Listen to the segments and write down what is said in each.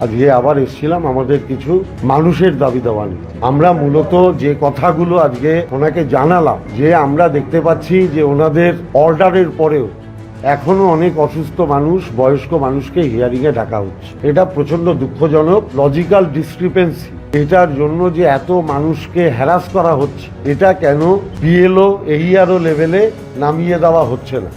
আজকে আবার এসেছিলাম আমাদের কিছু মানুষের দাবি দেওয়া নিয়ে। আমরা মূলত যে কথাগুলো আজকে ওনাকে জানালাম, যে আমরা দেখতে পাচ্ছি যে ওনাদের অর্ডারের পরেও এখনো অনেক অসুস্থ মানুষ, বয়স্ক মানুষকে হিয়ারিংয়ে ডাকা হচ্ছে। এটা প্রচন্ড দুঃখজনক। লজিক্যাল ডিসক্রিপেন্সি, এটার জন্য যে এত মানুষকে হ্যারাস করা হচ্ছে, এটা কেন বিএলও এইআরও লেভেলে নামিয়ে দেওয়া হচ্ছে না?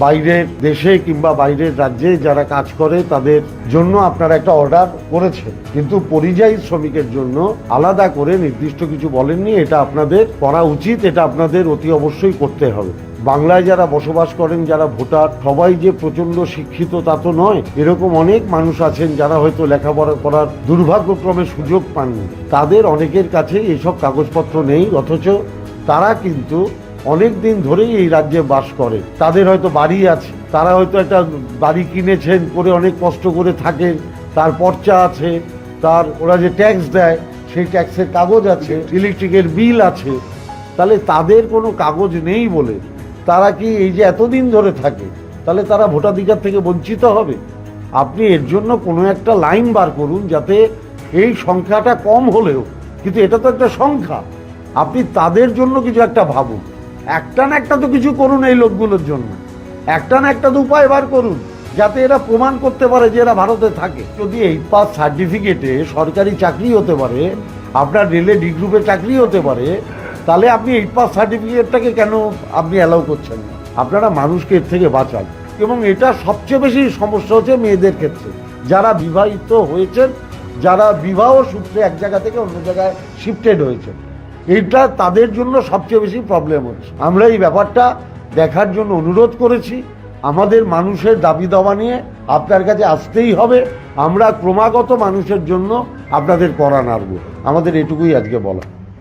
বাইরের দেশে কিংবা বাইরের রাজ্যে যারা কাজ করে তাদের জন্য আপনারা একটা অর্ডার করেছেন, কিন্তু পরিযায়ী শ্রমিকের জন্য আলাদা করে নির্দিষ্ট কিছু বলেননি। এটা আপনাদের করা উচিত, এটা আপনাদের অতি অবশ্যই করতে হবে। বাংলায় যারা বসবাস করেন, যারা ভোটার, সবাই যে প্রচন্ড শিক্ষিত তা তো নয়। এরকম অনেক মানুষ আছেন যারা হয়তো লেখাপড়া করার দুর্ভাগ্যক্রমে সুযোগ পাননি। তাদের অনেকের কাছে এইসব কাগজপত্র নেই, অথচ তারা কিন্তু অনেক দিন ধরেই এই রাজ্যে বাস করে। তাদের হয়তো বাড়ি আছে, তারা হয়তো একটা বাড়ি কিনেছেন, করে অনেক কষ্ট করে থাকেন, তার পর্চা আছে, তার ওরা যে ট্যাক্স দেয় সেই ট্যাক্সের কাগজ আছে, ইলেকট্রিকের বিল আছে। তাহলে তাদের কোনো কাগজ নেই বলে তারা কি এই যে এতদিন ধরে থাকে, তাহলে তারা ভোটাধিকার থেকে বঞ্চিত হবে? আপনি এর জন্য কোনো একটা লাইন বার করুন, যাতে এই সংখ্যাটা কম হলেও, কিন্তু এটা তো একটা সংখ্যা, আপনি তাদের জন্য কিছু একটা ভাবুন। একটা না একটা তো কিছু করুন এই লোকগুলোর জন্য, একটা না একটা তো উপায় বার করুন, যাতে এরা প্রমাণ করতে পারে যে এরা ভারতে থাকে। যদি 8 পাস সার্টিফিকেটে সরকারি চাকরি হতে পারে, আপনার রেলে ডি গ্রুপে চাকরি হতে পারে, তাহলে আপনি 8 পাস সার্টিফিকেটটাকে কেন আপনি অ্যালাউ করছেন না? আপনারা মানুষকে এর থেকে বাঁচান। এবং এটা সবচেয়ে বেশি সমস্যা হচ্ছে মেয়েদের ক্ষেত্রে, যারা বিবাহিত হয়েছেন, যারা বিবাহ সূত্রে এক জায়গা থেকে অন্য জায়গায় শিফটেড হয়েছে, এইটা তাদের জন্য সবচেয়ে বেশি প্রবলেম হচ্ছে। আমরা এই ব্যাপারটা দেখার জন্য অনুরোধ করেছি। আমাদের মানুষের দাবি দাওয়া নিয়ে আপনার কাছে আসতেই হবে। আমরা ক্রমাগত মানুষের জন্য আপনাদের কড়া নাড়ব। আমাদের এটুকুই আজকে বলা।